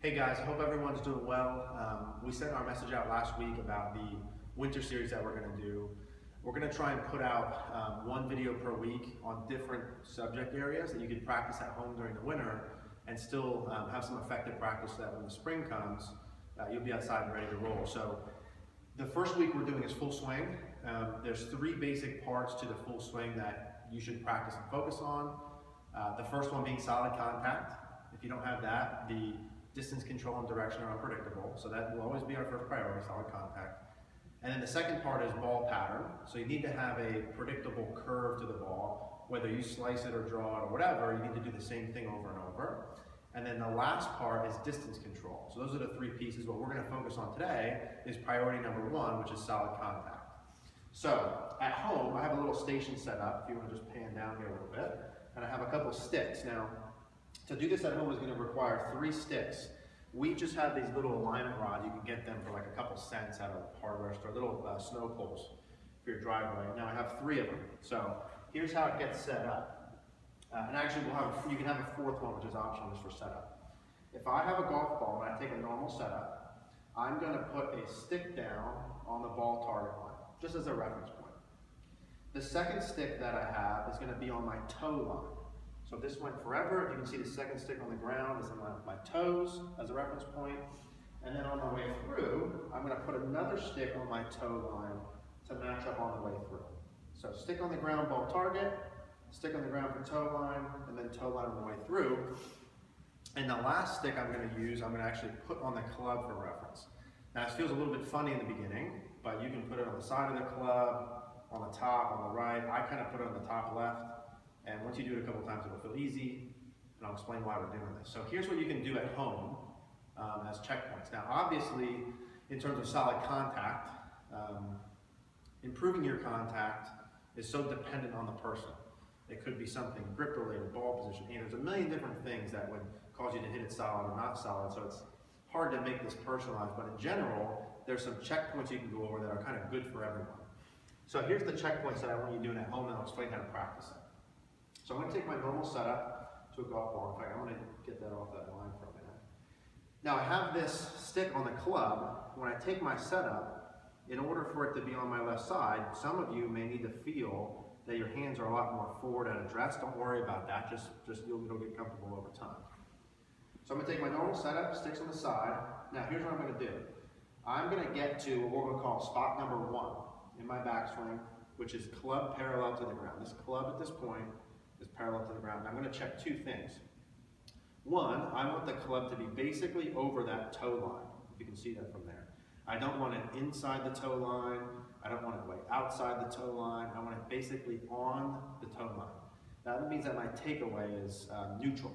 Hey guys, I hope everyone's doing well. We sent our message out last week about the winter series that we're going to do. We're going to try and put out one video per week on different subject areas that you can practice at home during the winter and still have some effective practice so that when the spring comes, you'll be outside and ready to roll. So the first week we're doing is full swing. There's three basic parts to the full swing that you should practice and focus on. The first one being solid contact. If you don't have that, the distance control and direction are unpredictable, so that will always be our first priority, solid contact. And then the second part is ball pattern. So you need to have a predictable curve to the ball, whether you slice it or draw it or whatever, you need to do the same thing over and over. And then the last part is distance control. So those are the three pieces. What we're going to focus on today is priority number one, which is solid contact. So at home, I have a little station set up, if you want to just pan down here a little bit, and I have a couple sticks. Now, to do this at home is going to require 3 sticks. We just have these little alignment rods. You can get them for like a couple cents at a hardware store, little snow poles for your driveway. Now I have 3 of them. So here's how it gets set up. And actually you can have a 4th one, which is optional just for setup. If I have a golf ball and I take a normal setup, I'm going to put a stick down on the ball target line, just as a reference point. The second stick that I have is going to be on my toe line. So if this went forever, if you can see the second stick on the ground is on my toes as a reference point. And then on my way through, I'm going to put another stick on my toe line to match up on the way through. So stick on the ground, ball target, stick on the ground for toe line, and then toe line on the way through. And the last stick I'm going to use, I'm going to actually put on the club for reference. Now this feels a little bit funny in the beginning, but you can put it on the side of the club, on the top, on the right. I kind of put it on the top left. And once you do it a couple times, it'll feel easy, and I'll explain why we're doing this. So here's what you can do at home as checkpoints. Now, obviously, in terms of solid contact, improving your contact is so dependent on the person. It could be something grip-related, ball position, and there's a million different things that would cause you to hit it solid or not solid, so it's hard to make this personalized, but in general, there's some checkpoints you can go over that are kind of good for everyone. So here's the checkpoints that I want you doing at home, and I'll explain how to practice it. So I'm going to take my normal setup to a golf ball. In fact, I'm going to get that off that line for a minute. Now I have this stick on the club. When I take my setup, in order for it to be on my left side, some of you may need to feel that your hands are a lot more forward at address. Don't worry about that. Just you'll get comfortable over time. So I'm going to take my normal setup, sticks on the side. Now here's what I'm going to do. I'm going to get to what we're going to call spot number 1 in my backswing, which is club parallel to the ground. This club at this point is parallel to the ground. And I'm going to check 2 things. One, I want the club to be basically over that toe line, if you can see that from there. I don't want it inside the toe line. I don't want it way outside the toe line. I want it basically on the toe line. That means that my takeaway is neutral.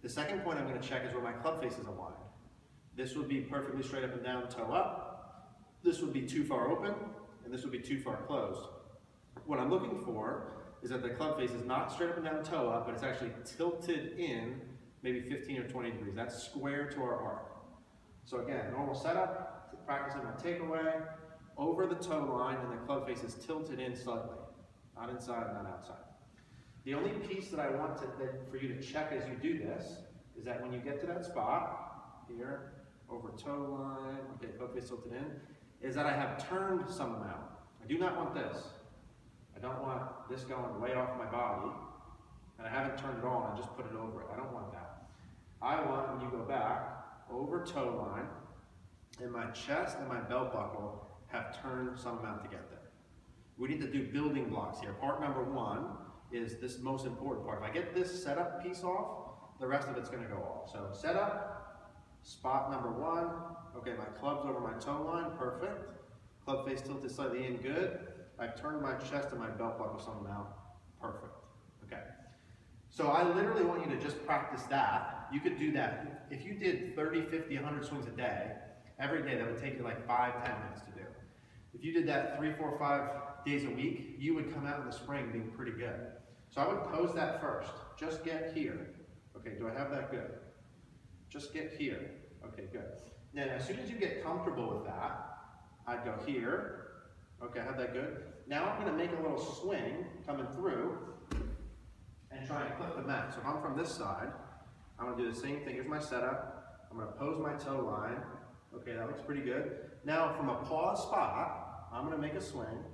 The second point I'm going to check is where my club face is aligned. This would be perfectly straight up and down, toe up. This would be too far open, and this would be too far closed. What I'm looking for is that the club face is not straight up and down, toe up, but it's actually tilted in maybe 15 or 20 degrees. That's square to our arc. So again, normal setup, practicing my takeaway, over the toe line, and the club face is tilted in slightly. Not inside, not outside. The only piece that I want for you to check as you do this is that when you get to that spot, here, over toe line, okay, club face tilted in, is that I have turned some amount. I do not want this. I don't want this going way off my body, and I haven't turned it on, I just put it over it. I don't want that. I want, when you go back, over toe line, and my chest and my belt buckle have turned some amount to get there. We need to do building blocks here. Part number 1 is this most important part. If I get this setup piece off, the rest of it's going to go off. So setup, spot number 1. Okay, my club's over my toe line, perfect. Club face tilted slightly in, good. I've turned my chest and my belt buckle some amount, perfect. Okay. So I literally want you to just practice that. You could do that. If you did 30, 50, 100 swings a day, every day, that would take you like 5, 10 minutes to do. If you did that 3, 4, 5 days a week, you would come out in the spring being pretty good. So I would pose that first. Just get here. Okay, do I have that good? Just get here. Okay, good. Then as soon as you get comfortable with that, I'd go here. Okay, I have that good. Now I'm going to make a little swing coming through and try and clip the mat. So if I'm from this side, I'm going to do the same thing. Here's my setup. I'm gonna pose my toe line. Okay, that looks pretty good. Now from a pause spot, I'm gonna make a swing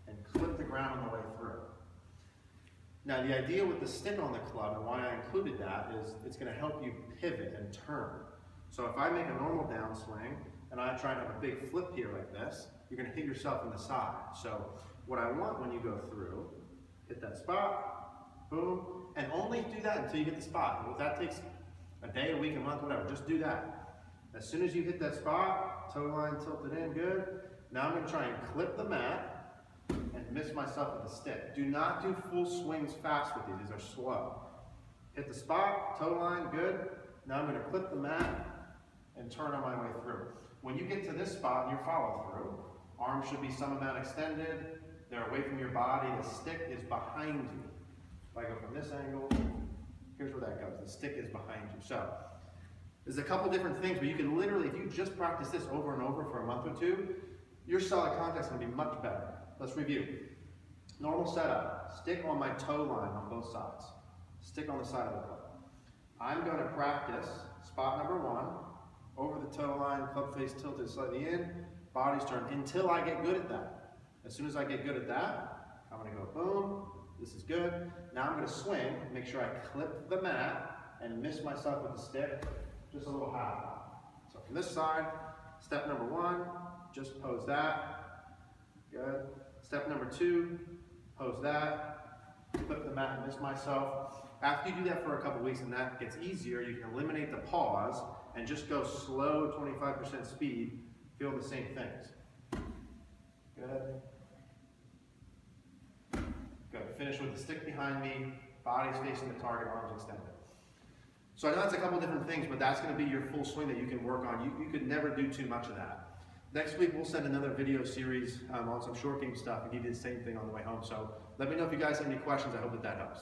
and clip the ground on the way through. Now the idea with the stick on the club and why I included that is it's gonna help you pivot and turn. So if I make a normal downswing and I try and have a big flip here like this, you're gonna hit yourself in the side. So what I want when you go through, hit that spot, boom, and only do that until you hit the spot. And if that takes a day, a week, a month, whatever, just do that. As soon as you hit that spot, toe line tilted in, good. Now I'm gonna try and clip the mat and miss myself with the stick. Do not do full swings fast with these are slow. Hit the spot, toe line, good. Now I'm gonna clip the mat and turn on my way through. When you get to this spot in your follow through, arms should be some amount extended, they're away from your body, the stick is behind you. If I go from this angle, here's where that goes, the stick is behind you. So, there's a couple different things, but you can literally, if you just practice this over and over for a month or two, your solid contact's gonna be much better. Let's review. Normal setup, stick on my toe line on both sides. Stick on the side of the club. I'm gonna practice spot number one, over the toe line, club face tilted slightly in, body's turned until I get good at that. As soon as I get good at that, I'm gonna go boom, this is good. Now I'm gonna swing, make sure I clip the mat and miss myself with the stick, just a little half. So from this side, step number one, just pose that, good. Step number two, pose that, clip the mat and miss myself. After you do that for a couple weeks and that gets easier, you can eliminate the pause and just go slow 25% speed, feel the same things. Good. Good. Finish with the stick behind me, body's facing the target, arms extended. So I know that's a couple different things, but that's going to be your full swing that you can work on. You could never do too much of that. Next week we'll send another video series on some short game stuff and give you the same thing on the way home. So let me know if you guys have any questions. I hope that helps.